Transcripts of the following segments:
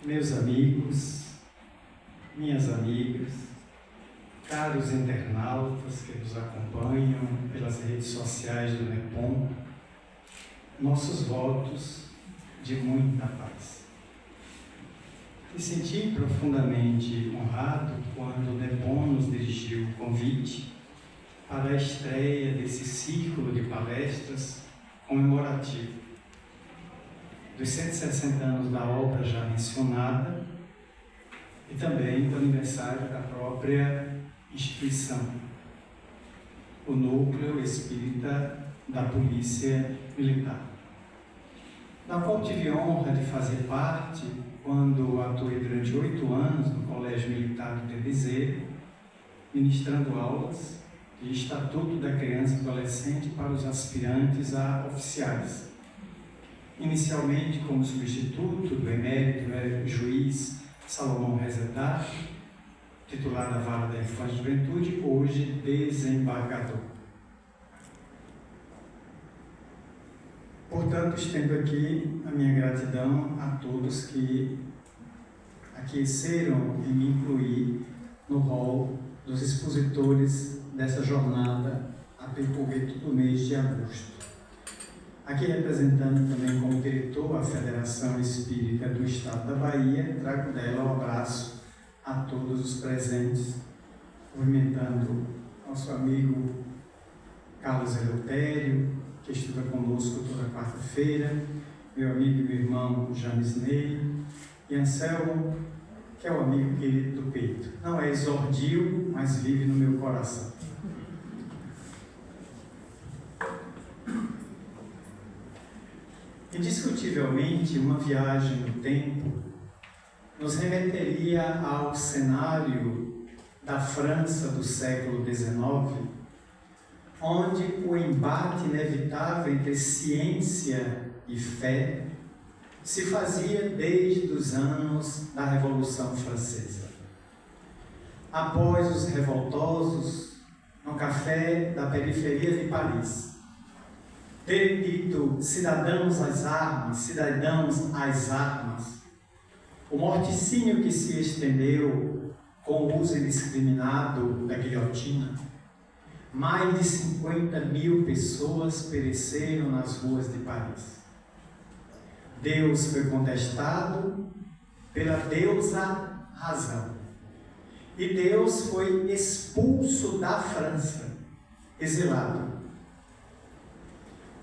meus amigos, minhas amigas, caros internautas que nos acompanham pelas redes sociais do NEPOM, nossos votos de muita paz. Me senti profundamente honrado quando o NEPOM nos dirigiu o convite para a estreia desse círculo de palestras comemorativo dos 160 anos da obra já mencionada e também do aniversário da própria instituição, o Núcleo Espírita da Polícia Militar, da qual tive a honra de fazer parte quando atuei durante 8 anos no Colégio Militar de Tebizeiro, ministrando aulas de Estatuto da Criança e Adolescente para os aspirantes a oficiais. Inicialmente como substituto do emérito juiz Salomão Rezedar, titular da Vara da Infância e Juventude, hoje desembargador. Portanto, estendo aqui a minha gratidão a todos que aqueceram em me incluir no rol dos expositores dessa jornada a percorrer todo o mês de agosto. Aqui representando também como diretor a Federação Espírita do Estado da Bahia, trago dela um abraço a todos os presentes, cumprimentando nosso amigo Carlos Eleutério, que estuda conosco toda quarta-feira, meu amigo e meu irmão James Ney, e Anselmo, que é o amigo querido do peito. Não é exordio, mas vive no meu coração. Indiscutivelmente, uma viagem no tempo nos remeteria ao cenário da França do século XIX, onde o embate inevitável entre ciência e fé se fazia desde os anos da Revolução Francesa. Após os revoltosos, no café da periferia de Paris, ter dito cidadãos às armas, o morticínio que se estendeu com o uso indiscriminado da guilhotina, mais de 50 mil pessoas pereceram nas ruas de Paris. Deus foi contestado pela deusa razão. E Deus foi expulso da França, exilado,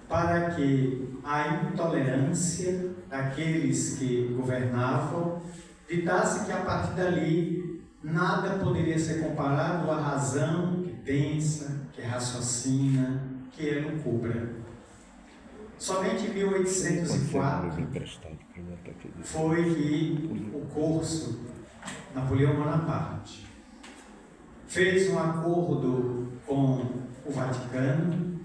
para que a intolerância daqueles que governavam ditasse que a partir dali nada poderia ser comparado à razão que pensa, que raciocina, que é lucubra. Somente em 1804 foi que o corso Napoleão Bonaparte fez um acordo com o Vaticano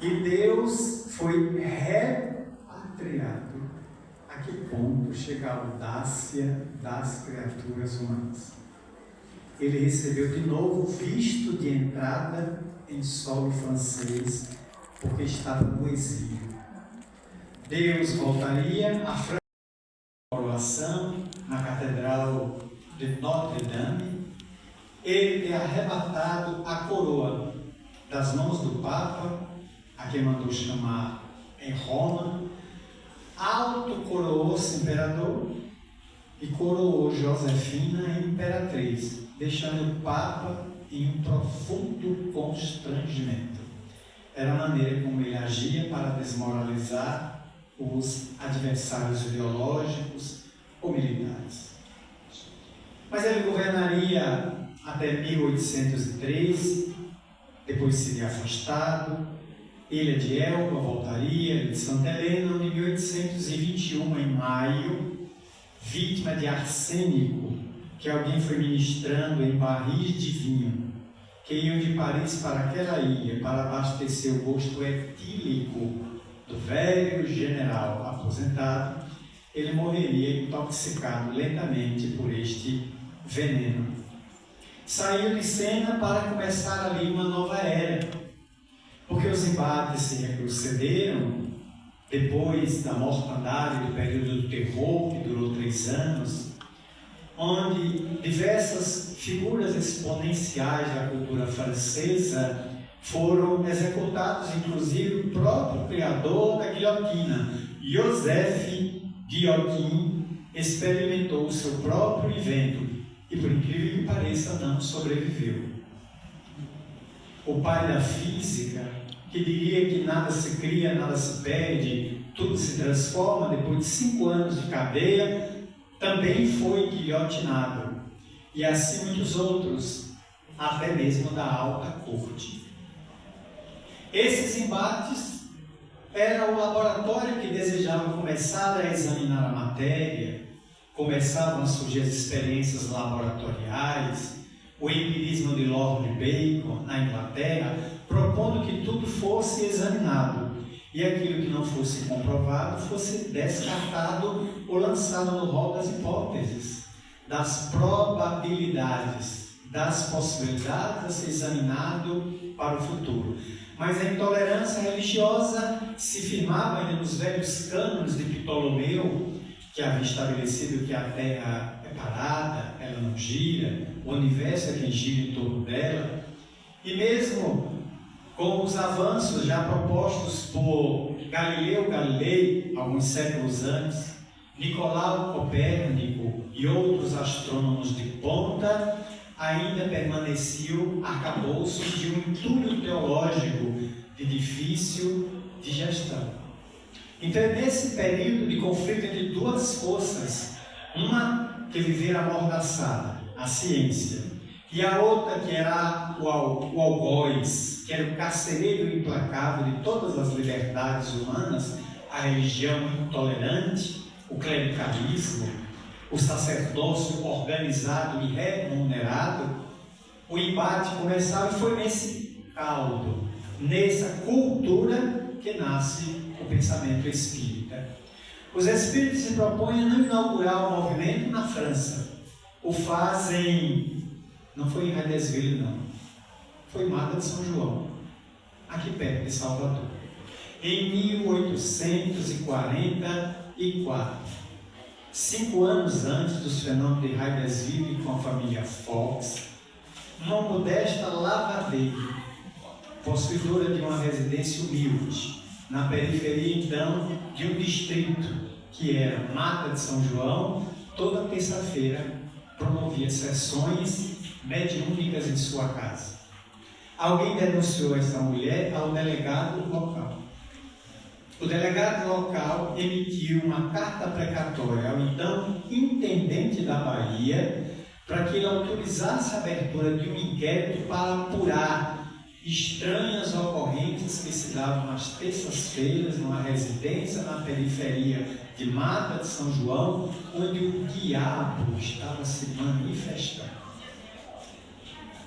e Deus foi repatriado. A que ponto chega a audácia das criaturas humanas? Ele recebeu de novo visto de entrada em solo francês, porque estava no exílio. Deus voltaria à França, coroação na Catedral de Notre-Dame, ele ter arrebatado a coroa das mãos do Papa, a quem mandou chamar em Roma, autocoroou-se imperador e coroou Josefina imperatriz, deixando o Papa em um profundo constrangimento. Era a maneira como ele agia para desmoralizar os adversários ideológicos ou militares. Mas ele governaria até 1813, depois seria afastado. Ilha de Elba voltaria, Ilha de Santa Helena, onde em 1821, em maio, vítima de arsênico que alguém foi ministrando em barris de vinho, que iam de Paris para aquela ilha para abastecer o gosto etílico do velho general aposentado, ele morreria intoxicado lentamente por este veneno. Saiu de cena para começar ali uma nova era, porque os embates se retrocederam depois da mortandade, do período do terror, que durou 3 anos, onde diversas figuras exponenciais da cultura francesa foram executados, inclusive o próprio criador da guilhotina, Joseph Guillotin, experimentou o seu próprio invento e, por incrível que pareça, não sobreviveu. O pai da física, que diria que nada se cria, nada se perde, tudo se transforma, depois de 5 anos de cadeia, também foi guilhotinado. E assim muitos outros, até mesmo da alta corte. Esses embates era o laboratório que desejava começar a examinar a matéria, começavam a surgir as experiências laboratoriais, o empirismo de Lord Bacon na Inglaterra, propondo que tudo fosse examinado e aquilo que não fosse comprovado fosse descartado ou lançado no rol das hipóteses, das probabilidades, das possibilidades a ser examinado para o futuro. Mas a intolerância religiosa se firmava ainda nos velhos cânones de Ptolomeu, que havia estabelecido que a Terra é parada, ela não gira, o universo é quem gira em torno dela. E mesmo com os avanços já propostos por Galileu Galilei, alguns séculos antes, Nicolau Copérnico e outros astrônomos de ponta, ainda permanecia o arcabouço de um entulho teológico de difícil digestão. Então, nesse período de conflito entre duas forças, uma que vivera amordaçada, a ciência, e a outra que era o algoz, que era o carcereiro implacável de todas as liberdades humanas, a religião intolerante, o clericalismo, o sacerdócio organizado e remunerado, o embate começava e foi nesse caldo, nessa cultura que nasce o pensamento espírita. Os espíritos se propõem a não inaugurar o movimento na França. O fazem, não foi em Redesville, não. Foi em Mata de São João, aqui perto de Salvador. Em 1844, 5 anos antes dos fenômenos de Redesville com a família Fox, uma modesta lavadeira, possuidora de uma residência humilde, na periferia então de um distrito que era Mata de São João, toda terça-feira promovia sessões mediúnicas em sua casa. Alguém denunciou essa mulher ao delegado local. O delegado local emitiu uma carta precatória ao então intendente da Bahia para que ele autorizasse a abertura de um inquérito para apurar estranhas ocorrências que se davam nas terças-feiras numa residência na periferia de Mata de São João, onde o diabo estava se manifestando.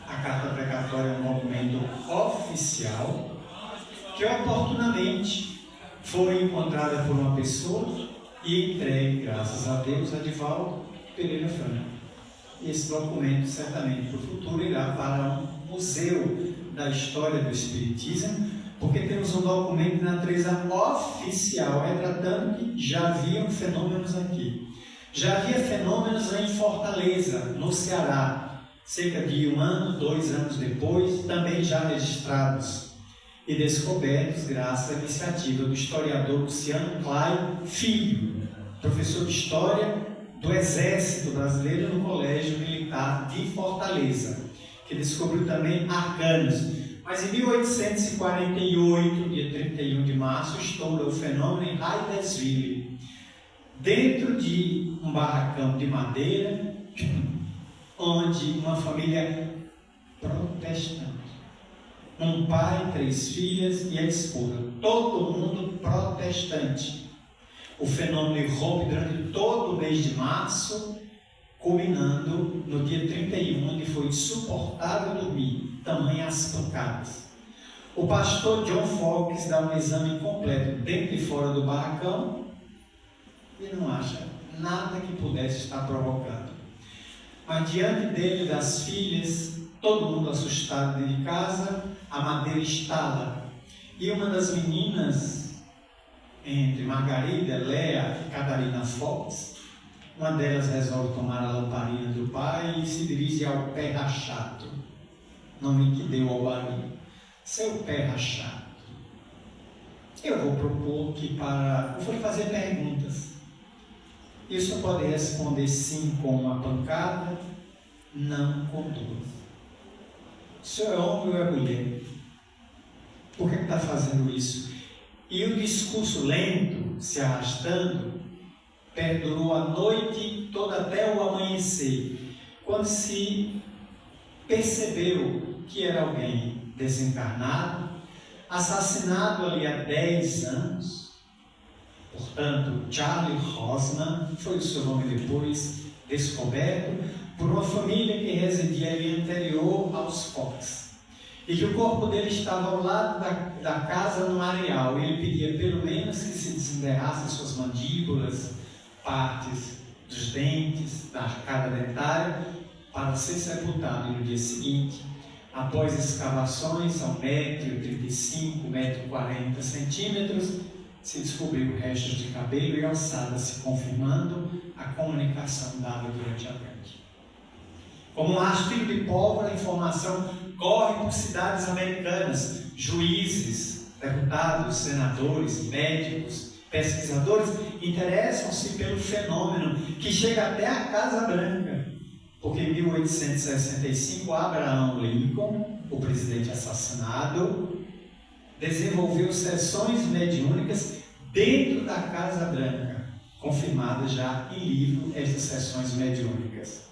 A carta precatória é um documento oficial que oportunamente foi encontrada por uma pessoa e entregue, graças a Deus, a Divaldo Pereira Franco. E esse documento, certamente, para o futuro, irá para um museu da história do Espiritismo, porque temos um documento de natureza oficial, retratando que já haviam fenômenos aqui. Já havia fenômenos em Fortaleza, no Ceará, cerca de 1 ano, 2 anos depois, também já registrados e descobertos graças à iniciativa do historiador Luciano Clay Filho, professor de História do Exército Brasileiro no Colégio Militar de Fortaleza, que descobriu também arcanos. Mas em 1848, dia 31 de março, estoura o fenômeno em Redesville, dentro de um barracão de madeira, onde uma família protestante, um pai, 3 filhas e a esposa, todo mundo protestante. O fenômeno irrompe durante todo o mês de março, culminando no dia 31, onde foi insuportável dormir, tamanho as pancadas. O pastor John Fox dá um exame completo dentro e fora do barracão e não acha nada que pudesse estar provocando. Mas diante dele e das filhas, todo mundo assustado dentro de casa, a madeira estala. E uma das meninas entre Margarida, Léa e Catarina Fox, uma delas resolve tomar a lamparina do pai e se dirige ao pé rachado, nome que deu ao barulho. Seu pé rachado. Eu vou propor que eu vou fazer perguntas. E o senhor pode responder sim com uma pancada, não com duas. O senhor é homem ou é mulher? Por que está fazendo isso? E o discurso lento, se arrastando, perdurou a noite toda até o amanhecer, quando se percebeu que era alguém desencarnado, assassinado ali há 10 anos. Portanto, Charlie Rosman foi o seu nome depois descoberto por uma família que residia ali anterior aos Fox. E que o corpo dele estava ao lado da casa no areal. Ele pedia pelo menos que se desenterrassem suas mandíbulas, partes dos dentes, da arcada dentária, para ser sepultado no dia seguinte. Após escavações a 1,35 m, 1,40 m, se descobriu restos de cabelo e ossada, se confirmando a comunicação dada durante a noite. Como um rastrilho de pólvora, a informação corre por cidades americanas. Juízes, deputados, senadores, médicos, pesquisadores interessam-se pelo fenômeno que chega até a Casa Branca, porque em 1865 Abraham Lincoln, o presidente assassinado, desenvolveu sessões mediúnicas dentro da Casa Branca, confirmadas já em livro estas sessões mediúnicas.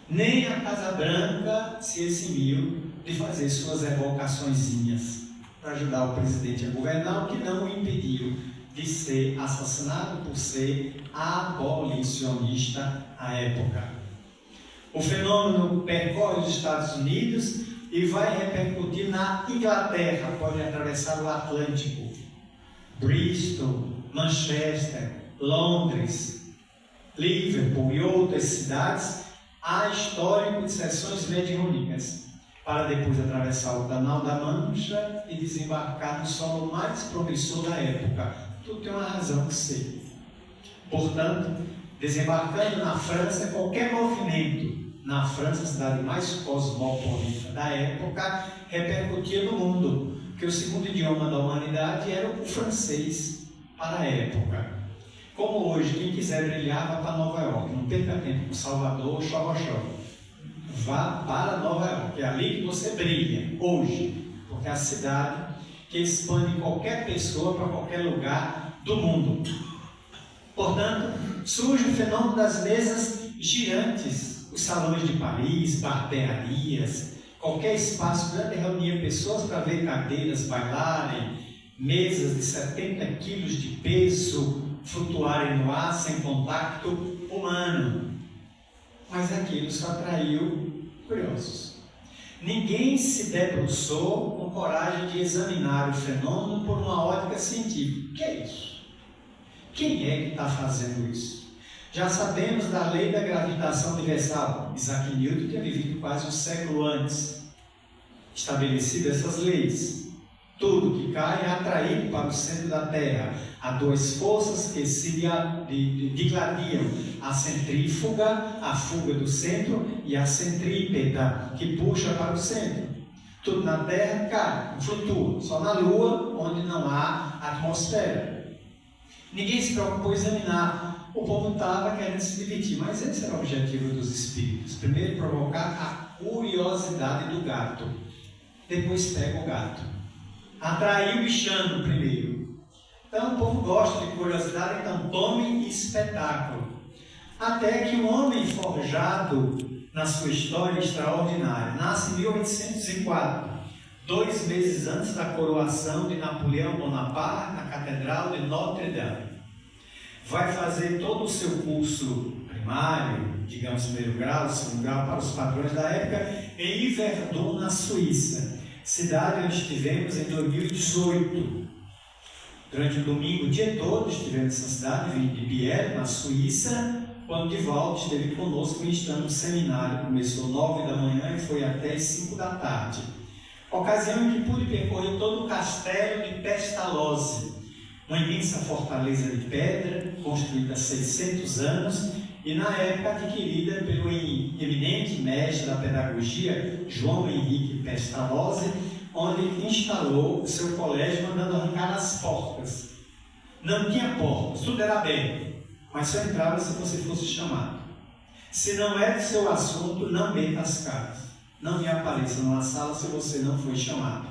Nem a Casa Branca se eximiu de fazer suas evocaçõezinhas para ajudar o presidente a governar, o que não o impediu de ser assassinado por ser abolicionista à época. O fenômeno percorre os Estados Unidos e vai repercutir na Inglaterra, pode atravessar o Atlântico. Bristol, Manchester, Londres, Liverpool e outras cidades há histórico de sessões mediúnicas, para depois atravessar o Canal da Mancha e desembarcar no solo mais promissor da época. Tudo tem uma razão de ser. Portanto, desembarcando na França, qualquer movimento na França, a cidade mais cosmopolita da época, repercutia no mundo, porque o segundo idioma da humanidade era o francês para a época. Como hoje, quem quiser brilhar, vá para Nova York. Não perca tempo com Salvador ou Xorroxó. Vá para Nova York, é ali que você brilha, hoje, porque é a cidade que expande qualquer pessoa para qualquer lugar do mundo. Portanto, surge o fenômeno das mesas girantes, os salões de Paris, barbearias, qualquer espaço grande reunia pessoas para ver cadeiras bailarem, mesas de 70 quilos de peso flutuarem no ar sem contato humano. Mas aquilo só atraiu curiosos. Ninguém se debruçou com coragem de examinar o fenômeno por uma ótica científica. O que é isso? Quem é que está fazendo isso? Já sabemos da lei da gravitação universal. Isaac Newton tinha vivido quase um século antes. Estabelecido essas leis. Tudo que cai é atraído para o centro da Terra. Há duas forças que se digladiam: a centrífuga, a fuga do centro, e a centrípeta, que puxa para o centro. Tudo na Terra cai, flutua, só na Lua, onde não há atmosfera. Ninguém se preocupou em examinar. O povo estava querendo se dividir, mas esse era o objetivo dos espíritos. Primeiro, provocar a curiosidade do gato. Depois pega o gato. Atrair o bichano primeiro. Então o povo gosta de curiosidade, então tome espetáculo. Até que um homem forjado na sua história extraordinária nasce em 1804, 2 meses antes da coroação de Napoleão Bonaparte na Catedral de Notre-Dame. Vai fazer todo o seu curso primário, digamos primeiro grau, segundo grau, para os padrões da época, em Yverdon, na Suíça, cidade onde estivemos em 2018. Durante o domingo, o dia todo, estivemos nessa cidade, vim de Biel, na Suíça. Quando de volta, esteve conosco ministrando um seminário. Começou 9 da manhã e foi até 5 da tarde. Ocasião em que pude percorrer todo o castelo de Pestalozzi, uma imensa fortaleza de pedra, construída há 600 anos, e na época adquirida pelo eminente mestre da pedagogia, João Henrique Pestalozzi, onde instalou o seu colégio mandando arrancar as portas. Não tinha portas, tudo era aberto, mas só entrava se você fosse chamado. Se não é do seu assunto, não meta as caras. Não me apareça numa sala se você não foi chamado.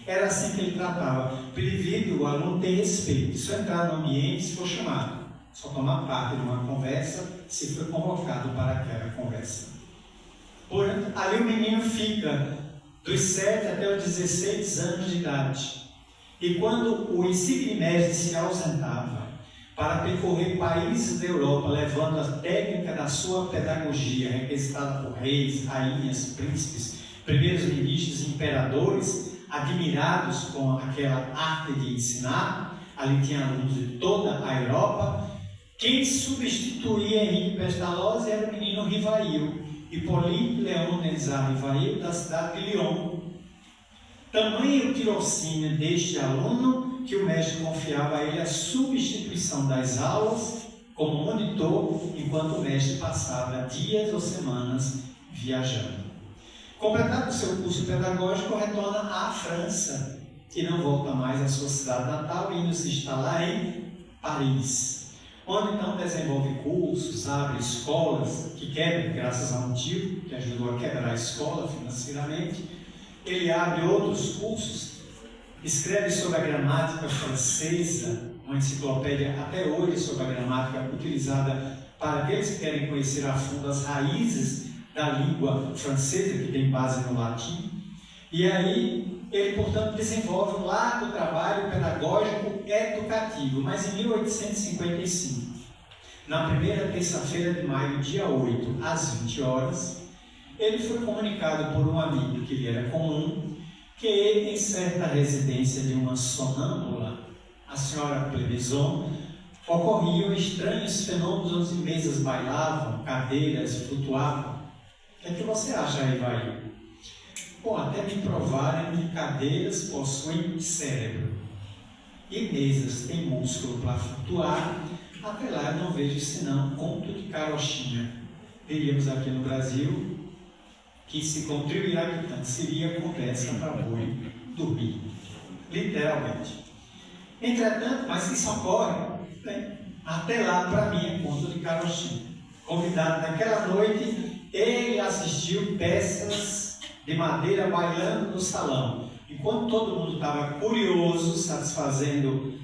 Era assim que ele tratava. Proibido o aluno ter respeito, só entrar no ambiente se for chamado. Só tomar parte de uma conversa se foi convocado para aquela conversa. Ali o menino fica dos 7 até os 16 anos de idade. E quando o insigne mestre se ausentava para percorrer países da Europa, levando a técnica da sua pedagogia, requisitada por reis, rainhas, príncipes, primeiros ministros e imperadores, admirados com aquela arte de ensinar, ali tinha alunos de toda a Europa. Quem substituía Henrique Pestalozzi era o menino Rivail, Hippolyte Léon Denizar Rivail, da cidade de Lyon. Tamanho o tirocínio deste aluno que o mestre confiava a ele a substituição das aulas como monitor, enquanto o mestre passava dias ou semanas viajando. Completado o seu curso pedagógico, retorna à França e não volta mais à sua cidade natal, indo se instalar em Paris, onde então desenvolve cursos, abre escolas, que quebra graças a um tio que ajudou a quebrar a escola financeiramente. Ele abre outros cursos, escreve sobre a gramática francesa, uma enciclopédia até hoje sobre a gramática utilizada para aqueles que querem conhecer a fundo as raízes da língua francesa, que tem base no latim. E aí ele, portanto, desenvolve um largo trabalho pedagógico educativo. Mas em 1855, na primeira terça-feira de maio, dia 8, às 20 horas, ele foi comunicado por um amigo que lhe era comum, que em certa residência de uma sonâmbula, a senhora Plebeson, ocorriam estranhos fenômenos onde mesas bailavam, cadeiras flutuavam. O que é que você acha aí, vai? Bom, até me provarem que cadeiras possuem cérebro e mesas têm músculo para flutuar, até lá eu não vejo senão conto de carochinha. Diríamos aqui no Brasil que se contribuirá tanto seria conversa para boi dormir, literalmente. Entretanto, mas isso ocorre, né? Até lá para mim é conto de carochinha. Convidado naquela noite, ele assistiu peças de madeira bailando no salão. Enquanto todo mundo estava curioso, satisfazendo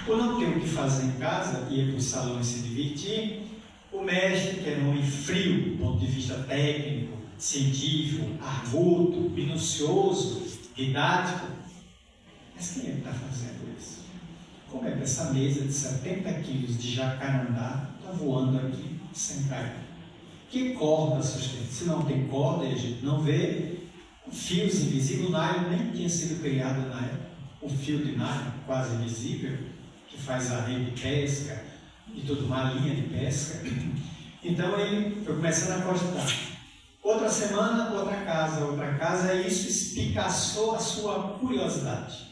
por não ter o que fazer em casa, ia para o salão e se divertir, o mestre, que era um homem frio do ponto de vista técnico, científico, arguto, minucioso, didático. Mas quem é que está fazendo isso? Como é que essa mesa de 70 quilos de jacarandá está voando aqui sem cair? Que corda sustenta? Se não tem corda, a gente não vê. Fios invisíveis, o nylon nem tinha sido criado na época. O fio de nylon, quase invisível, que faz a rede de pesca e tudo, uma linha de pesca. Então ele foi começando a cogitar. Outra semana, outra casa, e isso espicaçou a sua curiosidade.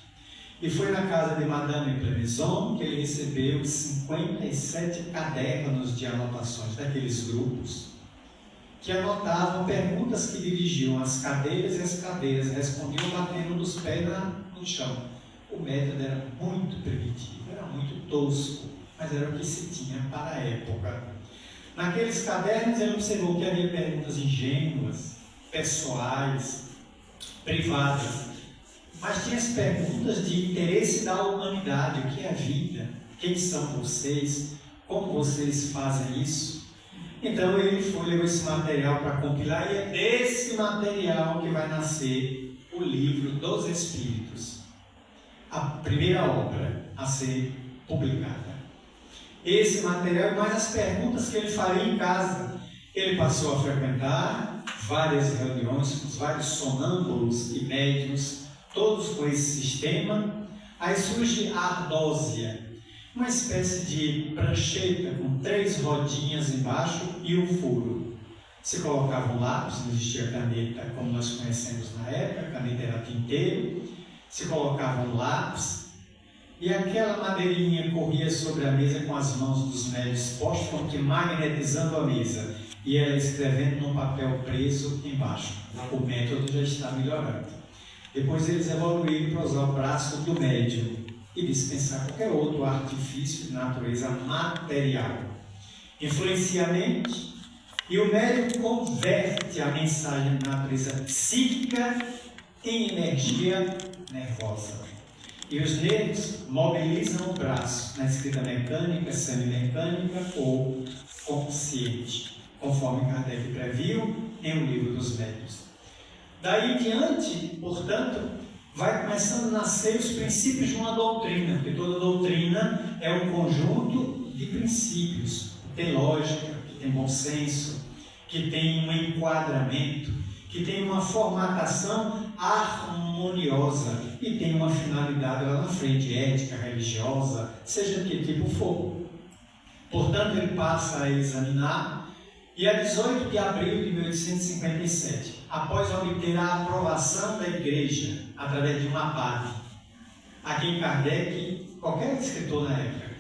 E foi na casa de Madame Plebeson que ele recebeu 57 cadernos de anotações daqueles grupos que anotavam perguntas que dirigiam às cadeiras, e as cadeiras respondiam batendo dos pés no chão. O método era muito primitivo, era muito tosco, mas era o que se tinha para a época. Naqueles cadernos ele observou que havia perguntas ingênuas, pessoais, privadas, mas tinha as perguntas de interesse da humanidade: o que é a vida? Quem são vocês? Como vocês fazem isso? Então ele levou esse material para compilar, e é desse material que vai nascer o Livro dos Espíritos, a primeira obra a ser publicada. Esse material e mais as perguntas que ele faria em casa. Ele passou a frequentar várias reuniões com vários sonâmbulos e médiuns, todos com esse sistema. Aí surge a ardósia, uma espécie de prancheta com 3 rodinhas embaixo e um furo. Se colocava um lápis, não existia caneta como nós conhecemos na época, a caneta era tinteiro. Se colocava um lápis E aquela madeirinha corria sobre a mesa com as mãos dos médios postos, como que magnetizando a mesa, e ela escrevendo num papel preso embaixo. O método já está melhorando. Depois eles evoluíram para usar o braço do médium e dispensar qualquer outro artifício de natureza material. Influencia a mente e o médium converte a mensagem de natureza psíquica em energia nervosa. E os nervos mobilizam o braço na escrita mecânica, semimecânica ou consciente, conforme Kardec previu em O Livro dos Médiuns. Daí em diante, portanto, vai começando a nascer os princípios de uma doutrina, porque toda doutrina é um conjunto de princípios, que tem lógica, que tem bom senso, que tem um enquadramento, que tem uma formatação harmoniosa e tem uma finalidade lá na frente, ética, religiosa, seja de que tipo for. Portanto, ele passa a examinar e a 18 de abril de 1857, após obter a aprovação da Igreja através de um abade, a quem Kardec, qualquer escritor na época,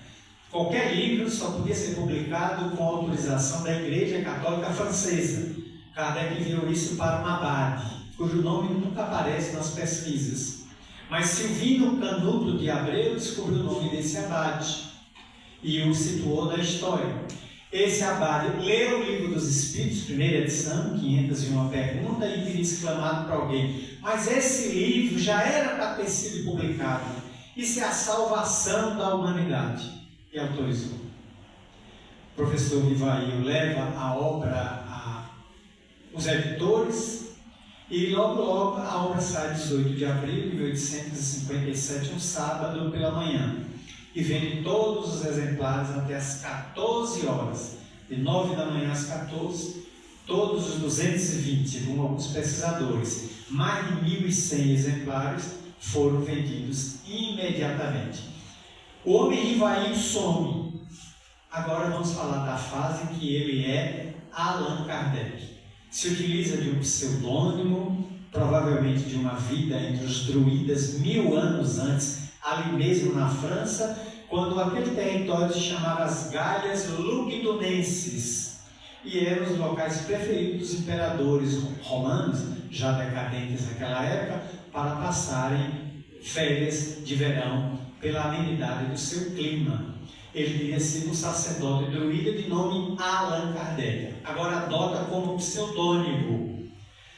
qualquer livro só podia ser publicado com autorização da Igreja Católica Francesa. Kardec enviou isso para um abade, cujo nome nunca aparece nas pesquisas. Mas Silvino Canuto de Abreu descobriu o nome desse abade e o situou na história. Esse abade leu o Livro dos Espíritos, primeira edição, 501 pergunta, e teria exclamado para alguém: mas esse livro já era para ter sido publicado, isso é a salvação da humanidade. E autorizou. O professor Vivaio leva a obra aos editores e logo a obra sai 18 de abril de 1857, um sábado pela manhã, e vende todos os exemplares até as 14 horas, de 9 da manhã às 14, todos os 220, segundo alguns pesquisadores, mais de 1.100 exemplares foram vendidos imediatamente. O homem Rivail some. Agora vamos falar da fase que ele é Allan Kardec. Se utiliza de um pseudônimo, provavelmente de uma vida entre os druidas 1000 anos antes, ali mesmo na França, quando aquele território se chamava as Galhas Lugdunenses, e eram os locais preferidos dos imperadores romanos, já decadentes naquela época, para passarem férias de verão pela amenidade do seu clima. Ele teria sido um sacerdote druida de nome Allan Kardec. Agora adota como pseudônimo.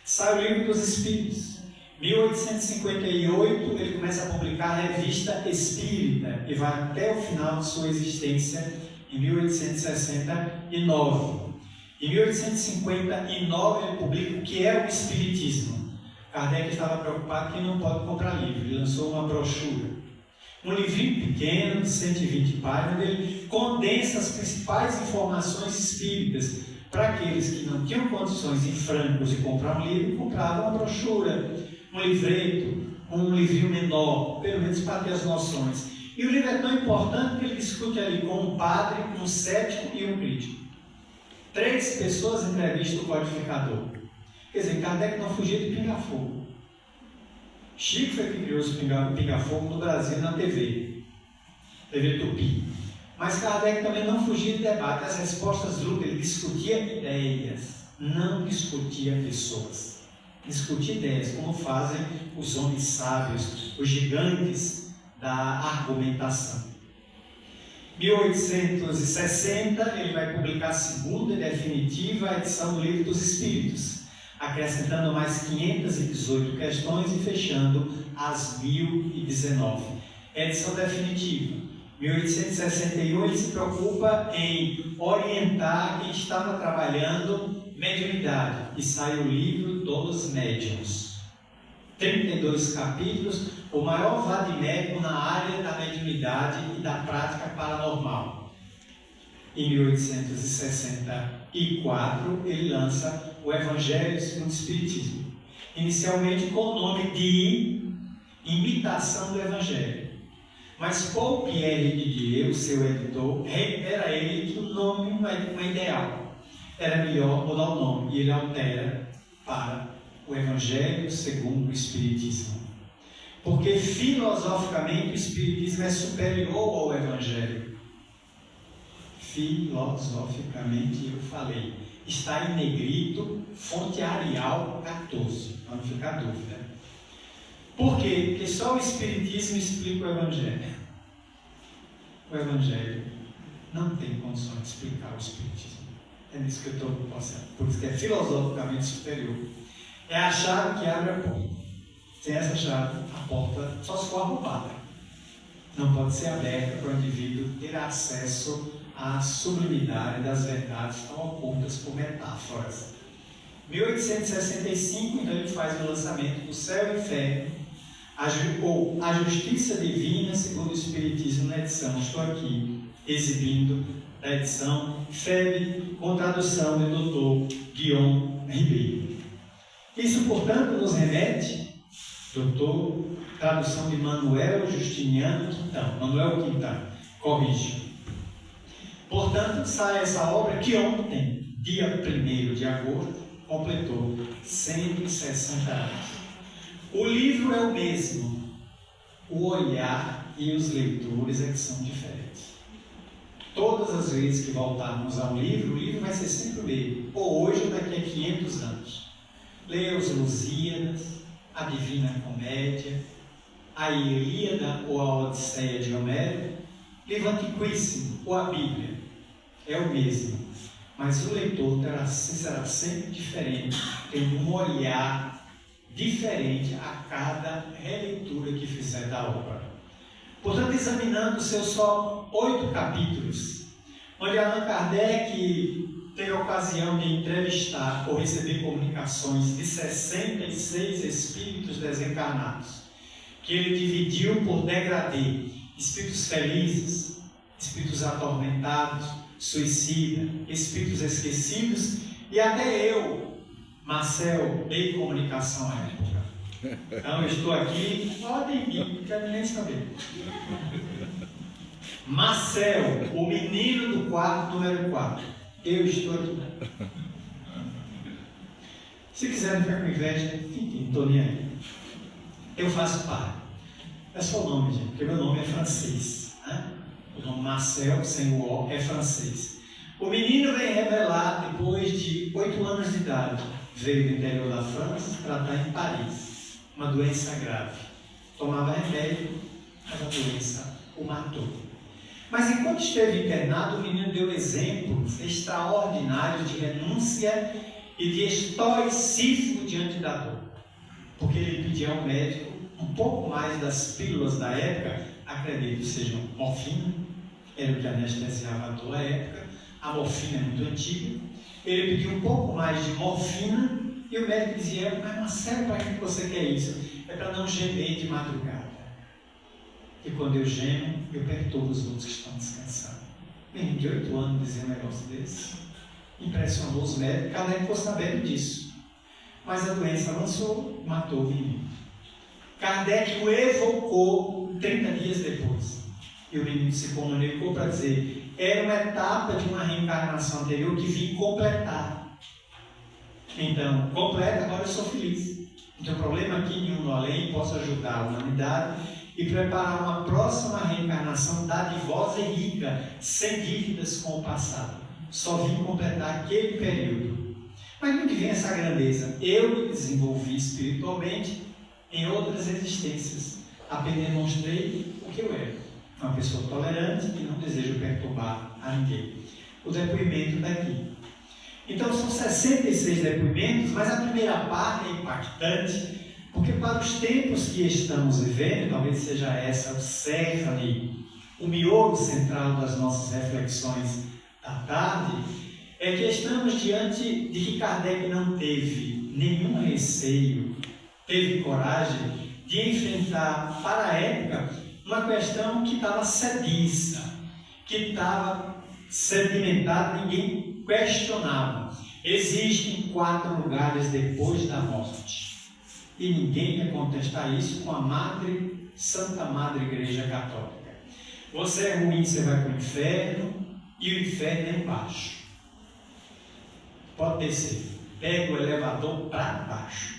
Sai o Livro dos Espíritos. 1858 ele começa a publicar a Revista Espírita e vai até o final de sua existência em 1869. Em 1859 ele publica o que é o Espiritismo. Kardec estava preocupado que não pode comprar livro. Ele lançou uma brochura. Um livrinho pequeno, de 120 páginas, ele condensa as principais informações espíritas. Para aqueles que não tinham condições em francos de comprar um livro, compravam uma brochura, um livreto, um livrinho menor, pelo menos para ter as noções. E o livro é tão importante que ele discute ali com um padre, um cético e um crítico. 3 pessoas entrevistam o codificador. Quer dizer, Kardec não fugia de pinga-fogo. Chico foi que criou esse pinga-fogo no Brasil na TV Tupi. Mas Kardec também não fugia de debate. As respostas dúvidas, ele discutia ideias, não discutia pessoas. Discutia ideias, como fazem os homens sábios, os gigantes da argumentação. 1860, ele vai publicar a segunda e definitiva edição do Livro dos Espíritos, acrescentando mais 518 questões e fechando as 1019. Edição definitiva. 1861, ele se preocupa em orientar quem estava trabalhando mediunidade, e sai o Livro dos Médiuns. 32 capítulos, o maior vadimédico na área da mediunidade e da prática paranormal. Em 1864, ele lança o Evangelho segundo o Espiritismo, inicialmente com o nome de Imitação do Evangelho. Mas Paul Pierre Didier, o seu editor, reitera a ele que o nome não é ideal. Era melhor mudar o nome, e ele altera para o Evangelho segundo o Espiritismo. Porque filosoficamente o Espiritismo é superior ao Evangelho. Filosoficamente, eu falei, está em negrito, fonte Arial 14, para não ficar dúvida. Por quê? Porque só o Espiritismo explica o Evangelho. O Evangelho não tem condições de explicar o Espiritismo. É nisso que eu estou passando. Por isso que é filosoficamente superior. É a chave que abre a porta. Sem essa chave, a porta só se for arrombada. Não pode ser aberta para o indivíduo ter acesso à sublimidade das verdades tão ocultas por metáforas. 1865, então, ele faz o lançamento do Céu e Inferno, ou A Justiça Divina, segundo o Espiritismo, na edição, estou aqui exibindo, a edição FEB, com tradução do Dr. Guion Ribeiro. Isso, portanto, nos remete, tradução de Manuel Justiniano Quintão, Manuel Quintão, corrige. Portanto, sai essa obra que ontem, dia 1º de agosto, completou 160 anos. O livro é o mesmo, o olhar e os leitores é que são diferentes. Todas as vezes que voltarmos ao livro, o livro vai ser sempre o mesmo, ou hoje ou daqui a 500 anos. Leia os Lusíadas, a Divina Comédia, a Ilíada ou a Odisseia de Homero, livro antiquíssimo, ou a Bíblia, é o mesmo, mas o leitor será sempre diferente, tendo um olhar diferente a cada releitura que fizer da obra. Portanto, examinando seus só 8 capítulos, onde Allan Kardec teve a ocasião de entrevistar ou receber comunicações de 66 espíritos desencarnados, que ele dividiu por degradê: espíritos felizes, espíritos atormentados, suicida, espíritos esquecidos, e até eu, Marcel, dei comunicação à época. Então eu estou aqui, podem vir, não quero nem saber. Marcel, o menino do quarto número 4. Eu estou aqui. Se quiserem ficar com inveja, fiquem, não estou nem aí. Eu faço parte. É só o nome, gente, porque meu nome é francês. Né? O nome Marcel, sem o O, é francês. O menino vem revelar depois de 8 anos de idade. Veio do interior da França, tratar em Paris. Uma doença grave. Tomava remédio, mas a doença o matou. Mas enquanto esteve internado, o menino deu exemplos extraordinários de renúncia e de estoicismo diante da dor. Porque ele pedia ao médico um pouco mais das pílulas da época, acredito que sejam morfina, era o que anestesiava a dor à época, a morfina é muito antiga. Ele pediu um pouco mais de morfina e o médico dizia: mas Marcelo, para que você quer isso? É para não gemer de madrugada. E quando eu gemo, eu perturbo os outros que estão descansando. Menino de 8 anos dizer um negócio desse. Impressionou os médicos, cada um ficou sabendo disso. Mas a doença avançou, matou o menino. Kardec o evocou 30 dias depois. E o menino se comunicou para dizer: era uma etapa de uma reencarnação anterior que vim completar. Então, completa, agora eu sou feliz. Não tem problema aqui nenhum no além, posso ajudar a humanidade e preparar uma próxima reencarnação dadivosa e rica, sem dívidas com o passado. Só vim completar aquele período. Mas não que vem essa grandeza? Eu me desenvolvi espiritualmente em outras existências. Apenas demonstrei o que eu era. Uma pessoa tolerante que não deseja perturbar a ninguém. O depoimento está aqui. Então são 66 depoimentos, mas a primeira parte é impactante, porque para os tempos que estamos vivendo, talvez seja essa o cerne, o miolo central das nossas reflexões da tarde, é que estamos diante de que Kardec não teve nenhum receio, teve coragem de enfrentar para a época uma questão que estava sediça, que estava sedimentada, ninguém questionava. Existem 4 lugares depois da morte. E ninguém quer contestar isso com a Santa Madre Igreja Católica. Você é ruim, você vai para o inferno, e o inferno é embaixo. Pode descer. Pega o elevador para baixo.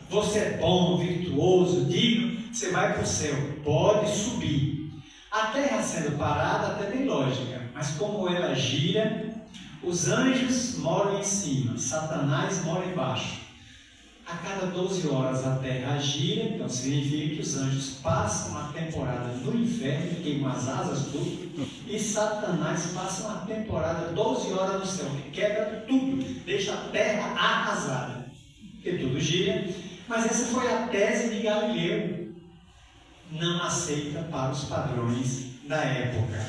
você é bom, virtuoso, digno, você vai para o céu, pode subir. A terra sendo parada até tem lógica, mas como ela gira, os anjos moram em cima, Satanás mora embaixo. A cada 12 horas a terra gira, então significa que os anjos passam a temporada no inferno, queimam as asas tudo, e Satanás passa uma temporada 12 horas no céu, que quebra tudo, deixa a terra arrasada, porque tudo gira. Mas essa foi a tese de Galileu, não aceita para os padrões da época.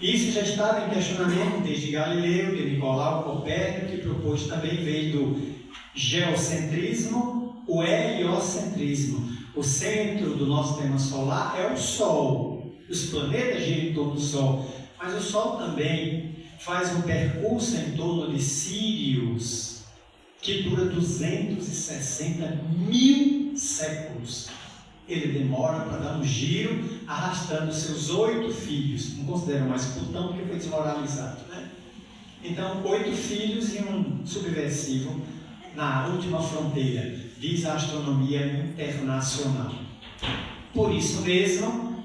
Isso já estava em questionamento desde Galileu, de Nicolau Copérnico, que propôs também, veio do geocentrismo, o heliocentrismo. O centro do nosso sistema solar é o Sol. Os planetas giram em torno do Sol. Mas o Sol também faz um percurso em torno de Sírius, que dura 260 mil séculos. Ele demora para dar um giro, arrastando seus 8 filhos. Não consideram mais Plutão, porque foi desmoralizado, né? Então, 8 filhos e um subversivo na última fronteira, diz a astronomia internacional. Por isso mesmo,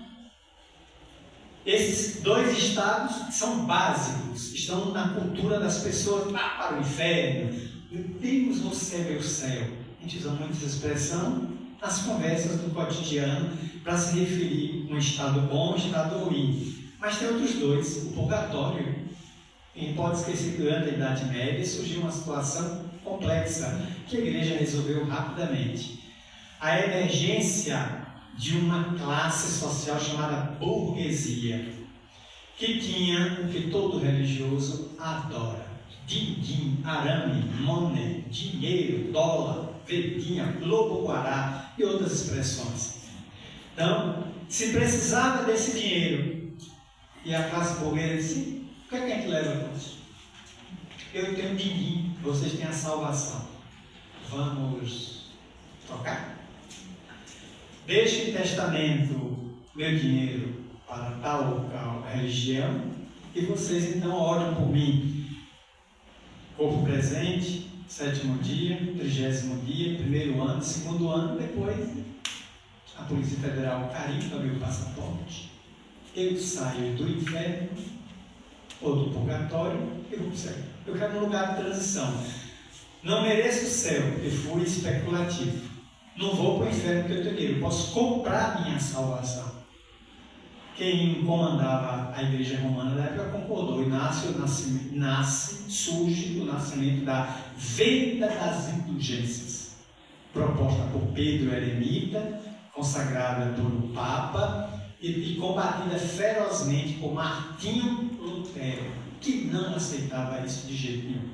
esses 2 estados são básicos, estão na cultura das pessoas, para o inferno. Meu Deus, você é meu céu. A gente usa muito essa expressão nas conversas do cotidiano para se referir a um estado bom e um estado ruim. Mas tem outros 2, o purgatório. Quem pode esquecer que durante a Idade Média surgiu uma situação complexa que a igreja resolveu rapidamente. A emergência de uma classe social chamada burguesia, que tinha o que todo religioso adora: din-din, arame, money, dinheiro, dólar, verdinha, lobo-guará e outras expressões. Então, se precisava desse dinheiro, e a classe burguesa disse: o que é que a gente leva com isso? Eu tenho din-din, vocês têm a salvação. Vamos trocar? Deixe em testamento meu dinheiro para tal ou tal religião e vocês então oram por mim. Corpo presente, 7º dia, 30º dia, 1º ano, 2º ano, depois a Polícia Federal carimba meu passaporte, eu saio do inferno ou do purgatório e vou para o céu. Eu quero um lugar de transição. Não mereço o céu, porque fui especulativo. Não vou para o inferno porque eu tenho dinheiro. Eu posso comprar minha salvação. Quem comandava a igreja romana da época concordou. Surge o nascimento da venda das indulgências, proposta por Pedro Eremita, consagrada pelo Papa e combatida ferozmente por Martinho Lutero, que não aceitava isso de jeito nenhum.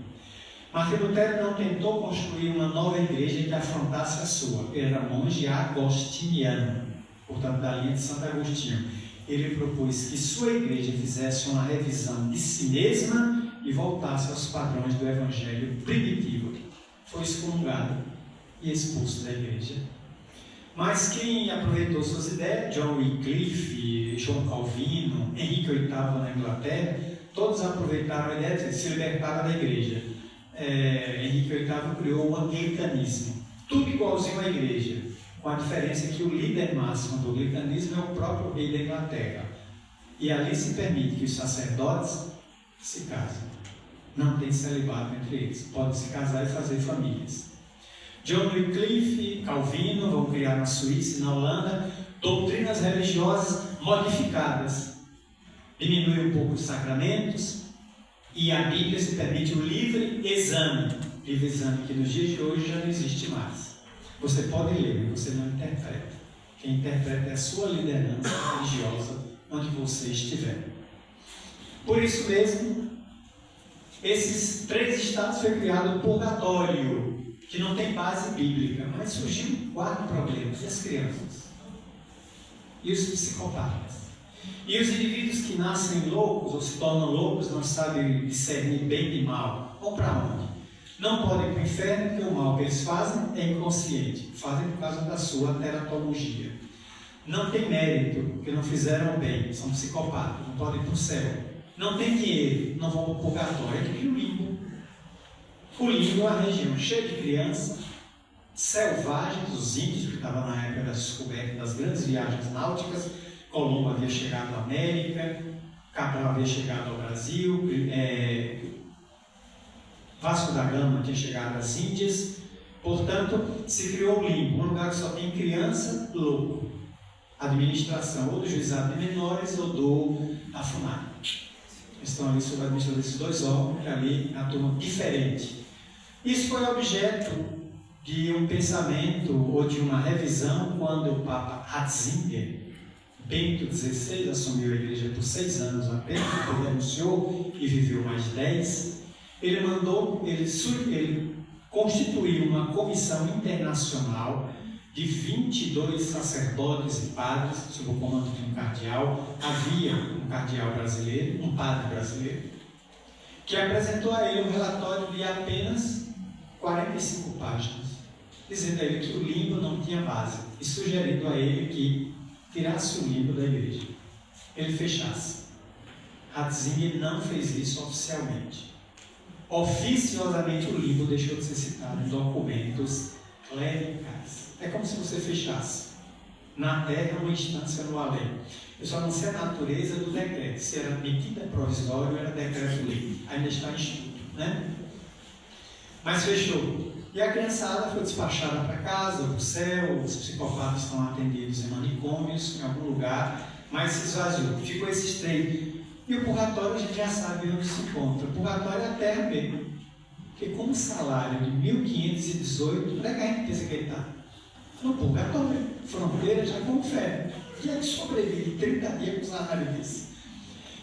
Martinho Lutero não tentou construir uma nova igreja que afrontasse a sua. Ele era monge agostiniano, portanto da linha de Santo Agostinho. Ele propôs que sua igreja fizesse uma revisão de si mesma e voltasse aos padrões do evangelho primitivo. Foi excomungado e expulso da igreja. Mas quem aproveitou suas ideias, John Wycliffe, João Calvino, Henrique VIII na Inglaterra, todos aproveitaram a ideia de se libertar da igreja. Henrique VIII criou o anglicanismo, tudo igualzinho à igreja, com a diferença que o líder máximo do anglicanismo é o próprio rei da Inglaterra. E ali se permite que os sacerdotes se casem. Não tem celibato entre eles, podem se casar e fazer famílias. John Wycliffe, Calvino vão criar na Suíça e na Holanda doutrinas religiosas modificadas. Diminui um pouco os sacramentos e a Bíblia se permite o livre exame. Livre exame que nos dias de hoje já não existe mais. Você pode ler, mas você não interpreta. Quem interpreta é a sua liderança religiosa onde você estiver. Por isso mesmo, esses 3 estados foi criado o purgatório, que não tem base bíblica, mas surgiu 4 problemas: e as crianças, e os psicopatas, e os indivíduos que nascem loucos ou se tornam loucos, não sabem discernir bem de mal. Vão para onde? Não podem ir para o inferno, porque o mal que eles fazem é inconsciente, fazem por causa da sua teratologia. Não tem mérito, porque não fizeram bem, são psicopatas, não podem ir para o céu. Não tem dinheiro, não vão para o purgatório, é que o limbo. O limbo é uma região cheia de criança, selvagens, os índios, que estavam na época das descobertas das grandes viagens náuticas. Colombo havia chegado à América, Cabral havia chegado ao Brasil, Vasco da Gama tinha chegado às Índias. Portanto, se criou o limbo, um lugar que só tem criança, louco. Administração ou do juizado de menores ou da FUNAI. Estão ali sob a administração desses dois órgãos, que ali é uma turma diferente. Isso foi objeto de um pensamento ou de uma revisão quando o Papa Ratzinger, Bento XVI, assumiu a igreja por 6 anos apenas, depois renunciou e viveu mais 10. Ele constituiu uma comissão internacional de 22 sacerdotes e padres, sob o comando de um cardeal. Havia um cardeal brasileiro, um padre brasileiro, que apresentou a ele um relatório de apenas 45 páginas, dizendo a ele que o limbo não tinha base e sugerindo a ele que tirasse o limbo da igreja, ele fechasse. Ratzinger não fez isso oficialmente. Oficiosamente o limbo deixou de ser citado em documentos clericais. É como se você fechasse na terra uma instância no além. Eu só não sei a natureza do decreto, se era medida provisória ou era decreto-lei. Ainda está em estudo, né? Mas fechou. E a criançada foi despachada para casa, para o céu. Os psicopatas estão atendidos em manicômios, em algum lugar, mas se esvaziou. Ficou esses 3. E o purgatório a gente já sabe onde se encontra. O purgatório é a terra mesmo. Porque com um salário de 1.518, onde é que a gente pensa que ele está? No purgatório. Fronteira já com fé. Quem é que sobrevive 30 dias com um salário desse?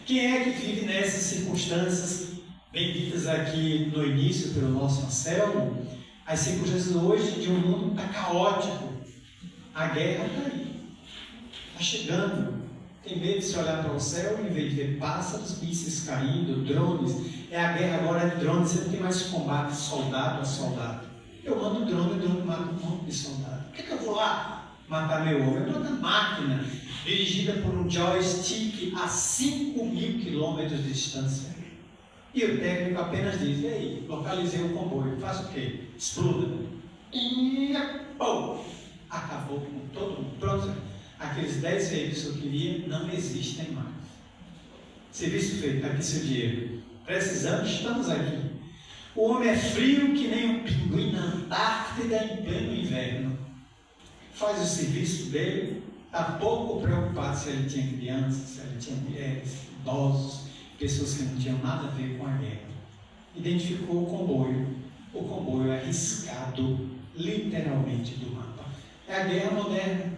Quem é que vive nessas circunstâncias benditas aqui no início pelo nosso Anselmo? As circunstâncias hoje de um mundo está caótico. A guerra está aí. Está chegando. Tem medo de se olhar para o céu e em vez de ver pássaros, mísseis caindo, drones. É a guerra agora de drones. Você não tem mais combate soldado a soldado. Eu mando o drone mata um monte de soldado. Por que eu vou lá matar meu homem? Eu mando a máquina dirigida por um joystick a 5.000 quilômetros de distância. E o técnico apenas diz: e aí, localizei o comboio, faço o quê? Exploda. E pô, acabou com todo mundo. Pronto, aqueles 10 veículos que eu queria não existem mais. Serviço feito, aqui seu dinheiro. Precisamos, estamos aqui. O homem é frio que nem um pinguim na Antártida em pleno inverno. Faz o serviço dele, está pouco preocupado se ele tinha crianças, se ele tinha mulheres, idosos, pessoas que não tinham nada a ver com a guerra. Identificou o comboio. O comboio é riscado literalmente do mapa. É a guerra moderna.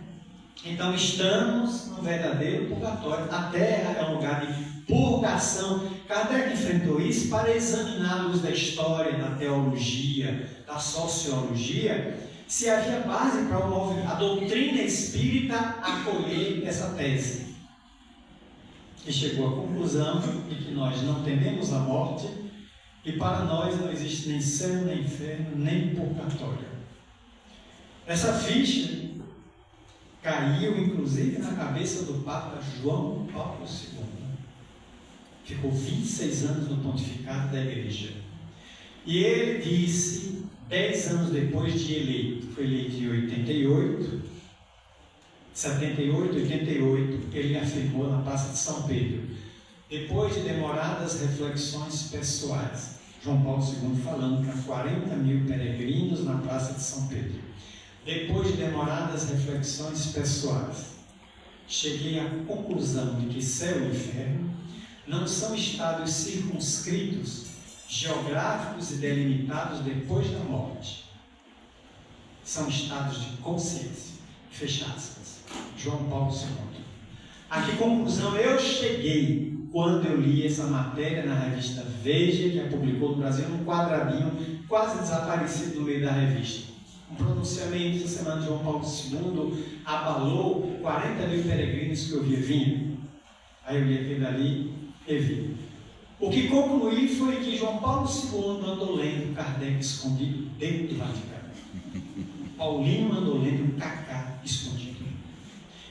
Então estamos no verdadeiro purgatório. A Terra é um lugar de purgação. Kardec enfrentou isso para examinar à luz da história, da teologia, da sociologia, se havia base para a doutrina espírita acolher essa tese. E chegou à conclusão de que nós não tememos a morte e para nós não existe nem céu, nem inferno, nem purgatório. Essa ficha caiu inclusive na cabeça do Papa João Paulo II. Ficou 26 anos no pontificado da igreja. E ele disse, 10 anos depois de eleito, foi eleito em 88, 78, 88, ele afirmou na Praça de São Pedro, depois de demoradas reflexões pessoais, João Paulo II falando para 40 mil peregrinos na Praça de São Pedro, depois de demoradas reflexões pessoais, cheguei à conclusão de que céu e inferno não são estados circunscritos, geográficos e delimitados depois da morte. São estados de consciência. Fecha aspas. João Paulo II. A que conclusão eu cheguei quando eu li essa matéria na revista Veja, que a publicou no Brasil, num quadradinho quase desaparecido no meio da revista. Um pronunciamento essa semana de João Paulo II abalou 40 mil peregrinos que eu via vindo. Aí eu li aquele ali e vi. O que concluí foi que João Paulo II andou lendo Kardec escondido dentro do Vaticano. Paulinho andou lendo Cacá escondido.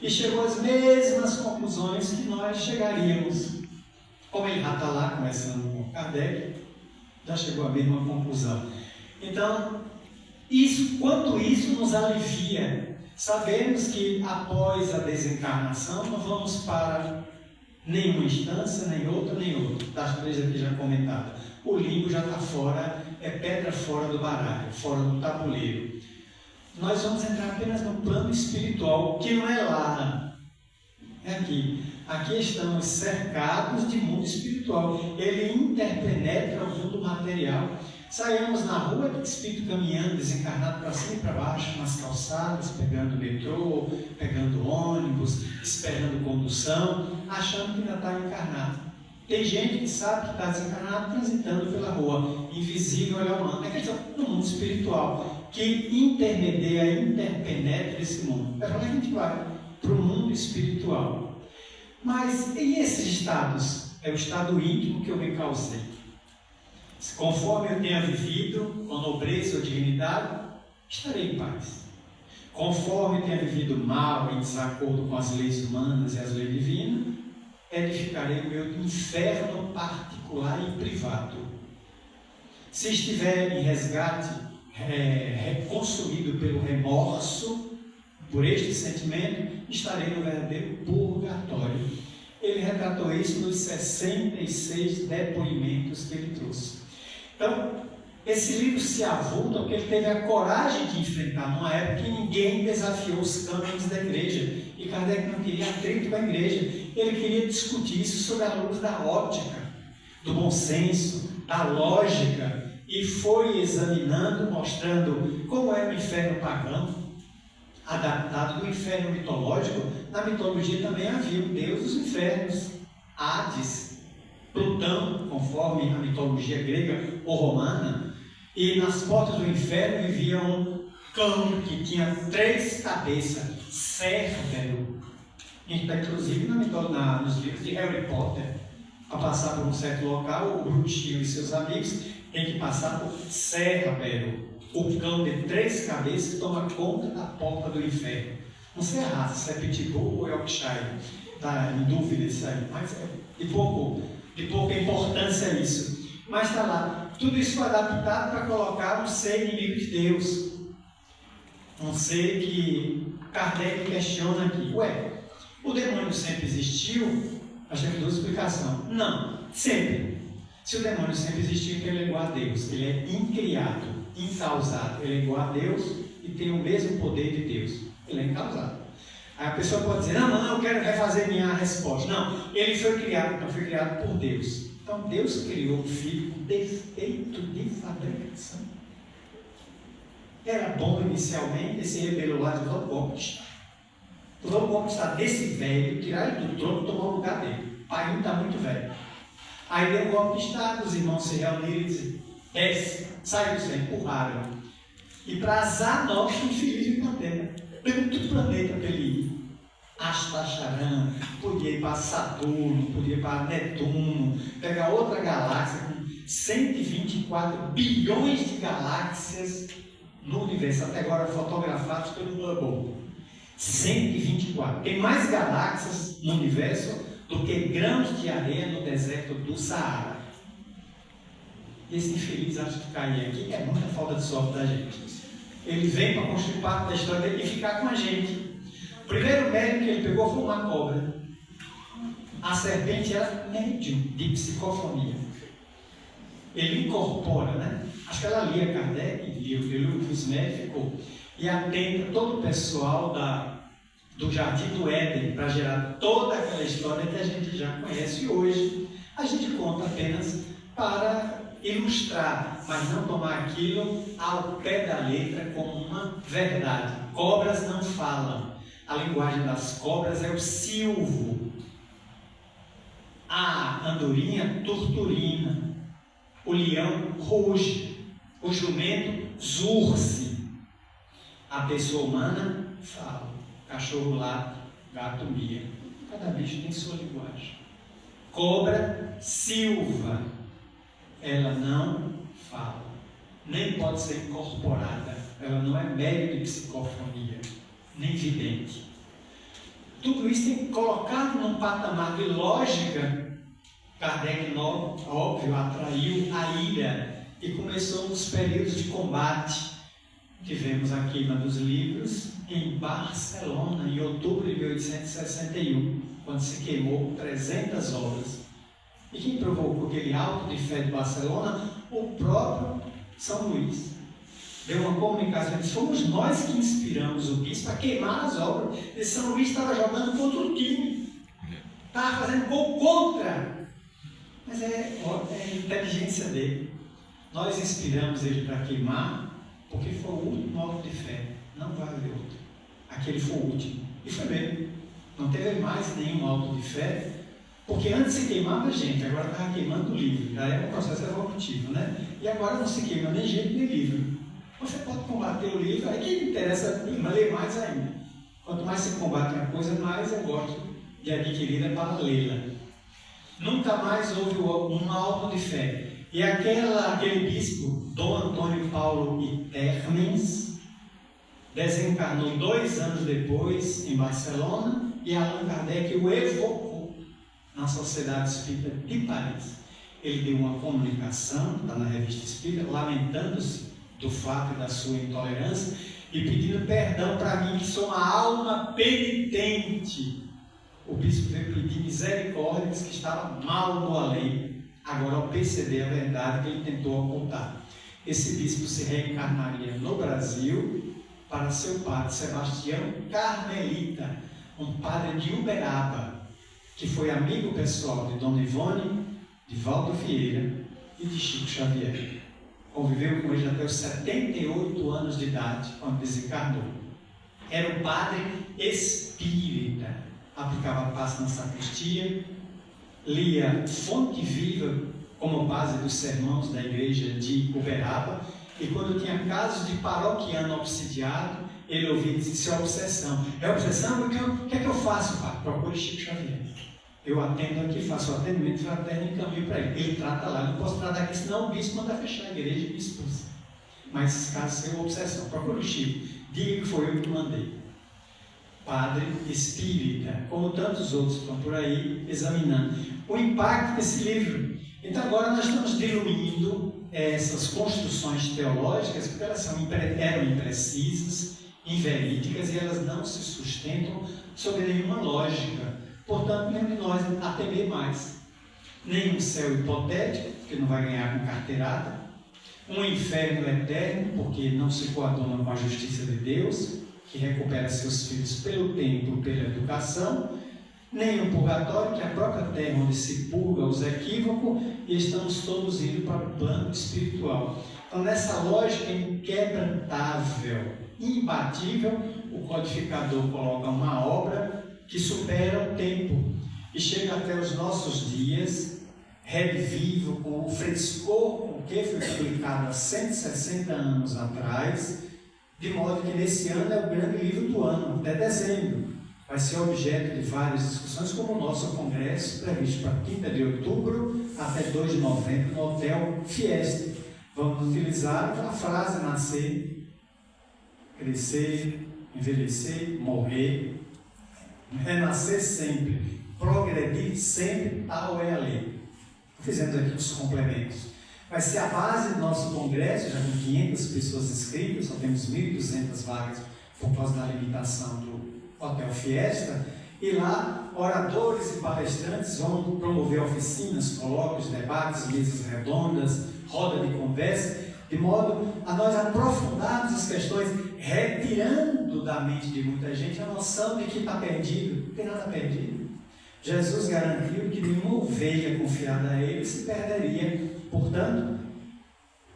E chegou às mesmas conclusões que nós chegaríamos. Como ele já está lá conversando com Kardec, já chegou à mesma conclusão. Então, Quanto isso nos alivia. Sabemos que após a desencarnação não vamos para nenhuma instância, nem outra, das três aqui já comentadas. O limbo já está fora, é pedra fora do baralho, fora do tabuleiro. Nós vamos entrar apenas no plano espiritual, que não é lá, é aqui. Aqui estamos cercados de mundo espiritual. Ele interpenetra o mundo material. Saímos na rua, espírito caminhando, desencarnado para cima e para baixo, nas calçadas, pegando metrô, pegando ônibus, esperando condução, achando que ainda está encarnado. Tem gente que sabe que está desencarnado, transitando pela rua, invisível ao humano. É questão do mundo espiritual, que intermedia, interpenetra esse mundo. É para onde a gente vai? Para o mundo espiritual. Mas e esses estados? É o estado íntimo que eu me causei. Conforme eu tenha vivido com nobreza ou dignidade, estarei em paz. Conforme eu tenha vivido mal, em desacordo com as leis humanas e as leis divinas, edificarei o meu inferno particular e privado. Se estiver em resgate, consumido pelo remorso, por este sentimento, estarei no verdadeiro purgatório. Ele retratou isso nos 66 depoimentos que ele trouxe. Então, esse livro se avulta porque ele teve a coragem de enfrentar numa época que ninguém desafiou os cânones da igreja. E Kardec não queria atrito com a igreja. Ele queria discutir isso sob a luz da ótica, do bom senso, da lógica. E foi examinando, mostrando como é o inferno pagão, adaptado do inferno mitológico. Na mitologia também havia o deus dos infernos, Hades, Plutão, conforme a mitologia grega ou romana, e nas portas do inferno vivia um cão que tinha 3 cabeças, Cérbero. Inclusive nos livros de Harry Potter, para passar por um certo local, o bruxinho e seus amigos têm que passar por Cérbero, o cão de 3 cabeças que toma conta da porta do inferno. Não sei a raça, se é Pitbull ou Yorkshire, está em dúvida isso aí, mas é de pouca importância isso. Mas está lá. Tudo isso foi adaptado para colocar um ser inimigo de Deus. Um ser que Kardec questiona aqui. O demônio sempre existiu? Nós temos 2 explicações. Não, sempre. Se o demônio sempre existiu, então ele é igual a Deus. Ele é incriado, incausado. Ele é igual a Deus e tem o mesmo poder de Deus. Ele é incausado. Aí a pessoa pode dizer, não, eu quero refazer minha resposta. Não, ele foi criado, então foi criado por Deus. Então Deus criou um filho com defeito de fabricação. Era bom inicialmente, esse rebelou lá de Lobo Golpe está. O Lobo Golpe está desse velho, tirar ele do trono e tomar o lugar dele. O pai está muito velho. Aí deu um golpe de estado, os irmãos se reuniram e disseram, desce, sai do céu, empurraram. E para azar nosso, infeliz na Terra. Pelo todo o planeta para ele ir. Astacharan, podia ir para Saturno, podia ir para Netuno, pegar outra galáxia com 124 bilhões de galáxias no universo, até agora fotografados pelo Hubble. 124. Tem mais galáxias no universo do que grãos de areia no deserto do Saara. Esse infeliz acha que cair aqui é muita falta de sorte da gente. Ele vem para construir parte da história dele e ficar com a gente. O primeiro médium que ele pegou foi uma cobra. A serpente era médium de psicofonia. Ele incorpora, né? Acho que ela lia Kardec, lia os médicos, e atenta todo o pessoal do Jardim do Éden para gerar toda aquela história que a gente já conhece hoje. A gente conta apenas para ilustrar, mas não tomar aquilo ao pé da letra como uma verdade. Cobras não falam. A linguagem das cobras é o silvo. A andorinha torturina. O leão ruge. O jumento zurce. A pessoa humana fala. Cachorro late, gato mia. Cada bicho tem sua linguagem. Cobra silva. Ela não fala, nem pode ser incorporada, ela não é médium de psicofonia, nem vidente. Tudo isso tem que colocar num patamar de lógica. Kardec, óbvio, atraiu a ira e começou nos períodos de combate. tivemos a queima dos livros em Barcelona, em outubro de 1861, quando se queimou 300 obras. E quem provocou aquele auto de fé de Barcelona? O próprio São Luís. Deu uma comunicação, disse, fomos nós que inspiramos o bispo a queimar as obras. E São Luís estava jogando contra o time, estava fazendo gol contra. Mas é a inteligência dele. Nós inspiramos ele para queimar, porque foi o último auto de fé. Não vai haver outro. Aquele foi o último. E foi mesmo. Não teve mais nenhum auto de fé, porque antes se queimava gente, agora estava queimando o livro. Já era um processo evolutivo, né? E agora não se queima nem gente nem livro. Você pode combater o livro, aí quem interessa ler mais ainda. Quanto mais se combate uma coisa, mais eu gosto de adquirida para lê-la. Nunca mais houve um auto de fé. E aquele bispo, Dom Antônio Paulo e Termes, desencarnou 2 anos depois em Barcelona e Allan Kardec o evocou na Sociedade Espírita de Paris. Ele deu uma comunicação, está na Revista Espírita, lamentando-se do fato da sua intolerância e pedindo perdão para mim, que sou uma alma penitente. O bispo veio pedir misericórdia, disse que estava mal no além. Agora, ao perceber a verdade que ele tentou ocultar, esse bispo se reencarnaria no Brasil para seu padre Sebastião Carmelita, um padre de Uberaba, que foi amigo pessoal de Dona Ivone, de Valdo Vieira e de Chico Xavier. Conviveu com ele até os 78 anos de idade, quando desencarnou. Era um padre espírita, aplicava passe na sacristia, lia Fonte Viva como base dos sermões da igreja de Uberaba, e quando tinha casos de paroquiano obsidiado, ele ouvia e disse, isso é obsessão. É obsessão? O que é que eu faço, pai? Procure Chico Xavier. Eu atendo aqui, faço o atendimento fraterno e encaminho para ele. Ele trata lá, eu não posso tratar aqui, senão o bispo manda fechar a igreja e me expulsa. Mas esse caso é uma obsessão. Procure o Chico. Diga que foi eu que mandei. Padre espírita, como tantos outros que estão por aí examinando o impacto desse livro. Então agora nós estamos diluindo essas construções teológicas, porque elas eram imprecisas, inverídicas, e elas não se sustentam sobre nenhuma lógica. Portanto, nenhum de nós a temer mais. Nem um céu hipotético, porque não vai ganhar com carteirada, um inferno eterno, porque não se coaduna com a justiça de Deus, que recupera seus filhos pelo tempo e pela educação, nem um purgatório, que é a própria terra onde se purga os equívocos, e estamos todos indo para o plano espiritual. Então, nessa lógica inquebrantável, imbatível, o codificador coloca uma obra que supera o tempo e chega até os nossos dias, revivo, com o frescor com que foi publicado há 160 anos atrás, de modo que nesse ano é o grande livro do ano, até dezembro. Vai ser objeto de várias discussões, como o nosso congresso, previsto para 30 de outubro até 2 de novembro, no Hotel Fiesta. Vamos utilizar a frase nascer, crescer, envelhecer, morrer, renascer sempre, progredir sempre, tal é a lei. Fizemos aqui os complementos. Vai ser a base do nosso congresso, já com 500 pessoas inscritas, só temos 1.200 vagas por causa da limitação do Hotel Fiesta, e lá oradores e palestrantes vão promover oficinas, colóquios, debates, mesas redondas, roda de conversa, de modo a nós aprofundarmos as questões, retirando da mente de muita gente a noção de que está perdido. Não tem nada perdido. Jesus garantiu que nenhuma ovelha confiada a ele se perderia. Portanto,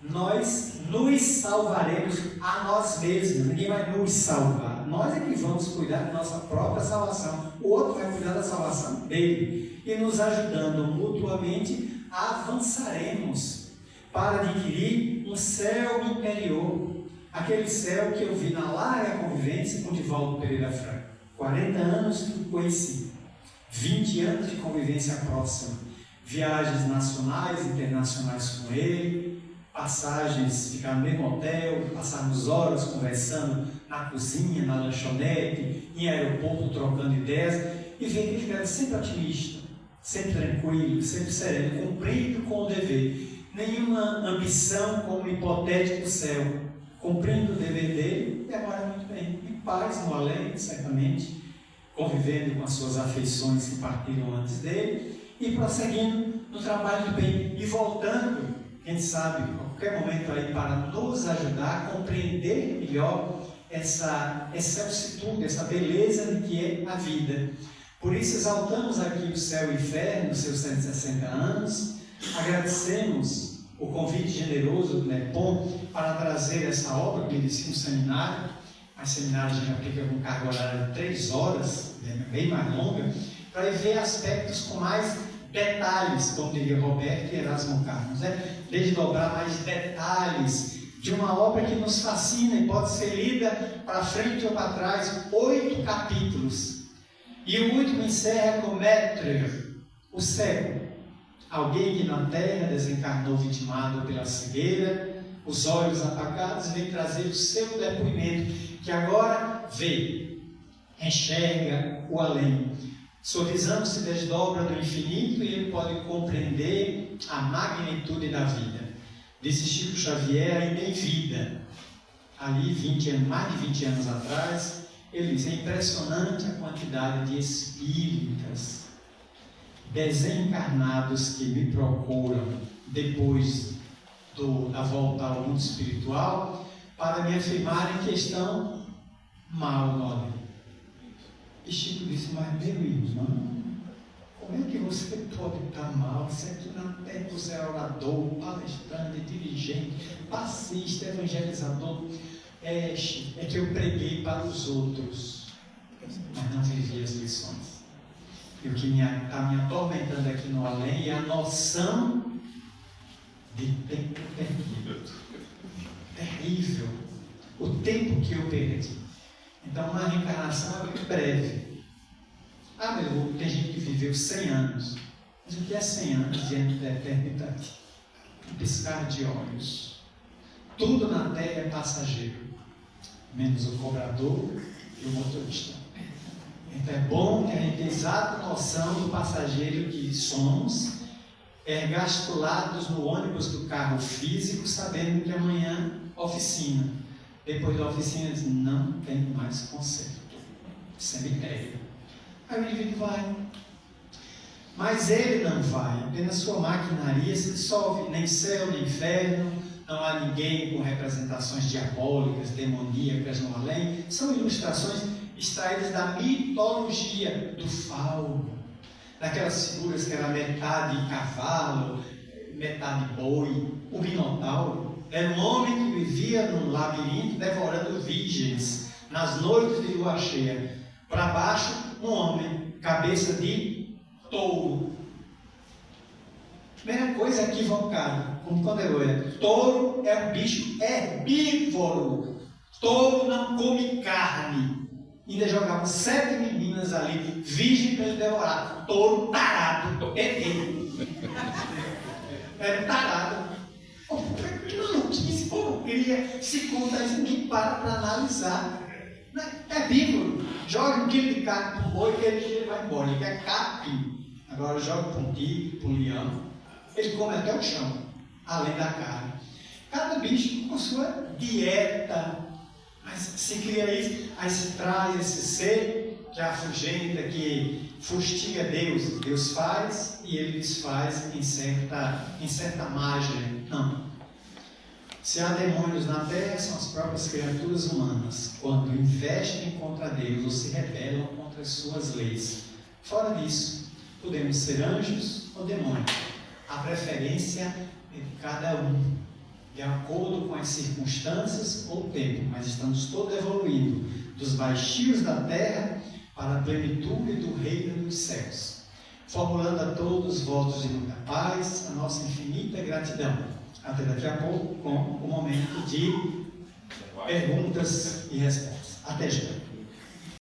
nós nos salvaremos a nós mesmos. Ninguém vai nos salvar. Nós é que vamos cuidar da nossa própria salvação. O outro vai cuidar da salvação dele. E nos ajudando mutuamente, avançaremos para adquirir um céu interior. Aquele céu que eu vi na larga convivência com Divaldo Pereira Franco. 40 anos que conheci. 20 anos de convivência próxima. Viagens nacionais, internacionais com ele, passagens, ficar no mesmo hotel, passarmos horas conversando na cozinha, na lanchonete, em aeroporto, trocando ideias, e ver que ele era sempre otimista, sempre tranquilo, sempre sereno, cumprindo com o dever. Nenhuma ambição como um hipotético céu. cumprindo o dever dele, demora muito bem. Em paz, no além, certamente, convivendo com as suas afeições que partiram antes dele e prosseguindo no trabalho do bem e voltando, quem sabe, a qualquer momento aí, para nos ajudar a compreender melhor essa excelsitude, essa beleza de que é a vida. Por isso exaltamos aqui o céu e o inferno, seus 160 anos, agradecemos o convite generoso do NEPOM para trazer essa obra, que inicia um seminário, mas seminário a gente aplica com carga horária de 3 horas, bem mais longa, para ver aspectos com mais detalhes, como diria Roberto e Erasmo Carlos, desdobrar mais detalhes de uma obra que nos fascina e pode ser lida para frente ou para trás, 8 capítulos. E o último encerra com Maître, o cego, alguém que na terra desencarnou vitimado pela cegueira, os olhos apagados, vem trazer o seu depoimento, que agora vê, enxerga o além. Sua visão se desdobra do infinito e ele pode compreender a magnitude da vida. Disse Chico Xavier, ainda em vida, ali mais de 20 anos atrás, ele diz: é impressionante a quantidade de espíritas desencarnados que me procuram depois da volta ao mundo espiritual para me afirmarem que estão mal no além. E Chico disse: mas meu irmão, como é que você pode estar mal? Você aqui na terra você é orador, palestrante, dirigente, passista, evangelizador. É que eu preguei para os outros, mas não vivi as lições. E o que está me atormentando aqui no além é a noção de tempo perdido. Terrível. O tempo que eu perdi. Então, uma reencarnação é muito breve. Tem gente que viveu 100 anos. Mas o que é 100 anos diante da eternidade? Um piscar de olhos. Tudo na terra é passageiro, menos o cobrador e o motorista. Então é bom que a gente tenha exata noção do passageiro que somos, ergastulados no ônibus do carro físico, sabendo que amanhã oficina. Depois da oficina diz: não tem mais conserto. Cemitério. Aí o indivíduo vai. Mas ele não vai, apenas sua maquinaria se dissolve, nem céu, nem inferno, não há ninguém com representações diabólicas, demoníacas no além. São ilustrações extraídas da mitologia do fauno, daquelas figuras que era metade cavalo, metade boi. O Minotauro era um homem que vivia num labirinto devorando virgens nas noites de lua cheia. Para baixo, um homem, cabeça de touro. Primeira coisa equivocada, como quando eu era. Touro é um bicho herbívoro. Touro não come carne. Ainda jogavam 7 meninas ali, virgem para ele devorar. Touro tarado, era um tarado. Que maluquice, porcaria. Se conta isso, ninguém para analisar. É herbívoro. Joga 1 quilo de carne para um boi e ele vai embora. Ele quer capim. Agora joga para um tigre, para um leão. Ele come até o chão, além da carne. Cada bicho com sua dieta. Mas se cria isso, aí se traz esse ser que afugenta, que fustiga Deus. Deus faz e ele desfaz em certa margem. Não. Se há demônios na terra, são as próprias criaturas humanas, quando investem contra Deus ou se rebelam contra as suas leis. Fora disso, podemos ser anjos ou demônios. A preferência é de cada um, de acordo com as circunstâncias ou o tempo, mas estamos todos evoluindo dos baixios da terra para a plenitude do reino dos céus. Formulando a todos votos de muita paz, a nossa infinita gratidão. Até daqui a pouco com o momento de perguntas e respostas. Até já.